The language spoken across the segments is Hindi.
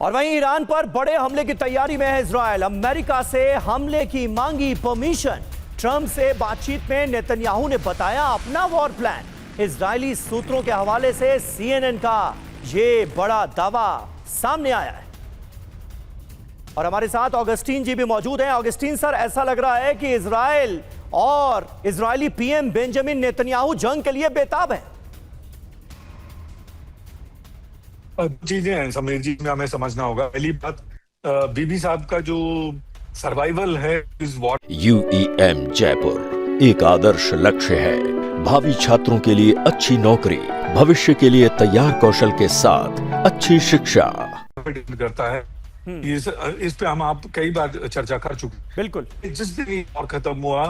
और वहीं ईरान पर बड़े हमले की तैयारी में है इजरायल। अमेरिका से हमले की मांगी परमिशन। ट्रंप से बातचीत में नेतन्याहू ने बताया अपना वॉर प्लान। इजरायली सूत्रों के हवाले से CNN का यह बड़ा दावा सामने आया है। और हमारे साथ ऑगस्टीन जी भी मौजूद हैं। ऑगस्टीन सर, ऐसा लग रहा है कि इजरायल और इजरायली PM बेंजामिन नेतन्याहू जंग के लिए बेताब हैं। चीजें हैं समीर जी, में हमें समझना होगा। पहली बात, बीबी साहब का जो सर्वाइवल है इस वॉर। UEM जयपुर एक आदर्श लक्ष्य है। भावी छात्रों के लिए अच्छी नौकरी, भविष्य के लिए तैयार कौशल के साथ अच्छी शिक्षा करता है। इस पे हम आप कई बार चर्चा कर चुके। बिल्कुल। जिस दिन और खत्म हुआ,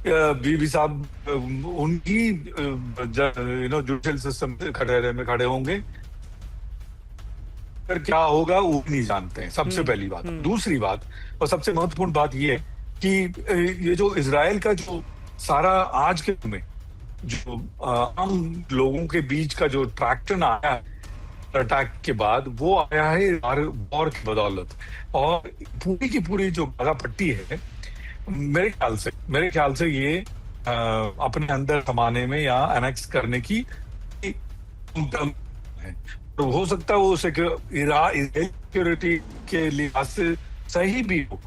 बीबी साहब उनकी जुडिशियल सिस्टम खड़े होंगे, फिर क्या होगा वो नहीं जानते हैं। सबसे पहली बात। दूसरी बात और सबसे महत्वपूर्ण बात ये है कि ये जो इजराइल का जो सारा आज के में जो आम लोगों के बीच का जो ट्रैक्शन आया है अटैक के बाद, वो आया है वॉर की बदौलत। और पूरी की पूरी जो गाजा पट्टी है, मेरे ख्याल से ये अपने अंदर समाने में या एनेक्स करने की है। तो हो सकता है वो सिक्योरिटी के लिहाज से सही भी हो,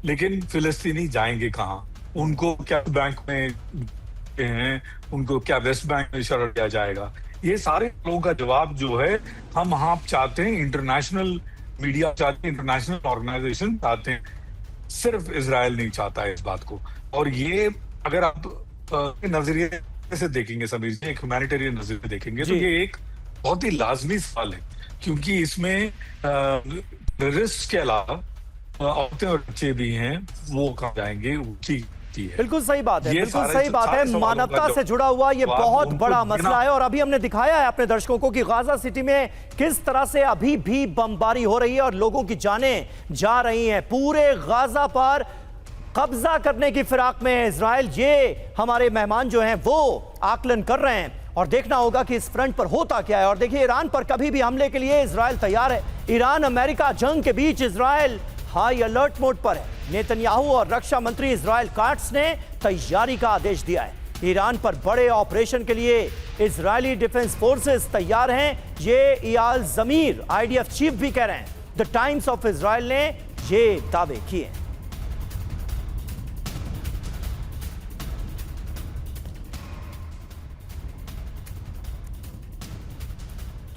लेकिन फिलिस्तीनी जाएंगे कहाँ? उनको क्या बैंक में हैं, उनको क्या वेस्ट बैंक में शरण दिया जाएगा? ये सारे लोगों का जवाब जो है हम आप चाहते हैं, इंटरनेशनल मीडिया चाहते हैं, इंटरनेशनल ऑर्गेनाइजेशन चाहते हैं। सिर्फ इजराइल नहीं चाहता है इस बात को। और ये अगर आप नजरिए से देखेंगे सभी, एक ह्यूमैनिटेरियन नजरिए से देखेंगे, तो ये एक बहुत ही लाजमी सवाल है, क्योंकि इसमें रिस्क के अलावा औरतें और बच्चे भी हैं, वो कहाँ जाएंगे? बिल्कुल सही बात है, बिल्कुल सही बात है। मानवता से जुड़ा हुआ ये बहुत बड़ा मसला है। और अभी हमने दिखाया है अपने दर्शकों को कि गाजा सिटी में किस तरह से अभी भी बमबारी हो रही है और लोगों की जानें जा रही हैं। पूरे गाजा पर कब्जा करने की फिराक में इजराइल। ये हमारे मेहमान जो हैं वो आकलन कर रहे हैं और देखना होगा कि इस फ्रंट पर होता क्या है। और देखिए, ईरान पर कभी भी हमले के लिए इजराइल तैयार है। ईरान अमेरिका जंग के बीच इजराइल हाई अलर्ट मोड पर है। नेतन्याहू और रक्षा मंत्री इजराइल काट्स ने तैयारी का आदेश दिया है। ईरान पर बड़े ऑपरेशन के लिए इजरायली डिफेंस फोर्सेस तैयार हैं। ये इयाल जमीर IDF चीफ भी कह रहे हैं। द टाइम्स ऑफ इजराइल ने ये दावे किए।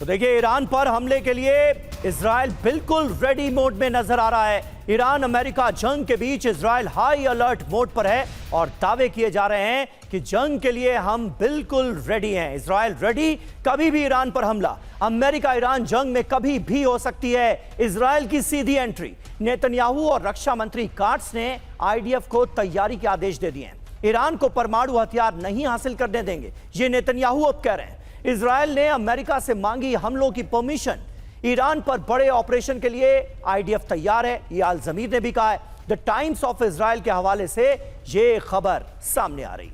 तो देखिए, ईरान पर हमले के लिए इजराइल बिल्कुल रेडी मोड में नजर आ रहा है। ईरान अमेरिका जंग के बीच इजराइल हाई अलर्ट मोड पर है और दावे किए जा रहे हैं कि जंग के लिए हम बिल्कुल रेडी हैं। इजराइल रेडी, कभी भी ईरान पर हमला। अमेरिका ईरान जंग में कभी भी हो सकती है इजराइल की सीधी एंट्री। नेतन्याहू और रक्षा मंत्री काट्स ने IDF को तैयारी के आदेश दे दिए हैं। ईरान को परमाणु हथियार नहीं हासिल करने देंगे, ये नेतन्याहू अब कह रहे हैं। इजराइल ने अमेरिका से मांगी हमलों की परमिशन। ईरान पर बड़े ऑपरेशन के लिए IDF तैयार है, इयाल जमीर ने भी कहा है। द टाइम्स ऑफ इजराइल के हवाले से यह खबर सामने आ रही।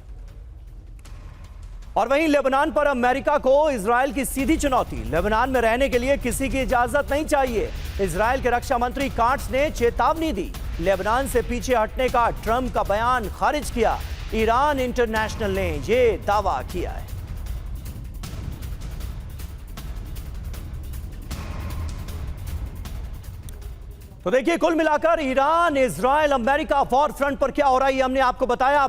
और वहीं लेबनान पर अमेरिका को इजराइल की सीधी चुनौती। लेबनान में रहने के लिए किसी की इजाजत नहीं चाहिए। इजराइल के रक्षा मंत्री काट्स ने चेतावनी दी। लेबनान से पीछे हटने का ट्रंप का बयान खारिज किया। ईरान इंटरनेशनल ने यह दावा किया है। तो देखिए, कुल मिलाकर Iran, Israel, America war front पर क्या हो रहा है, हमने आपको बताया।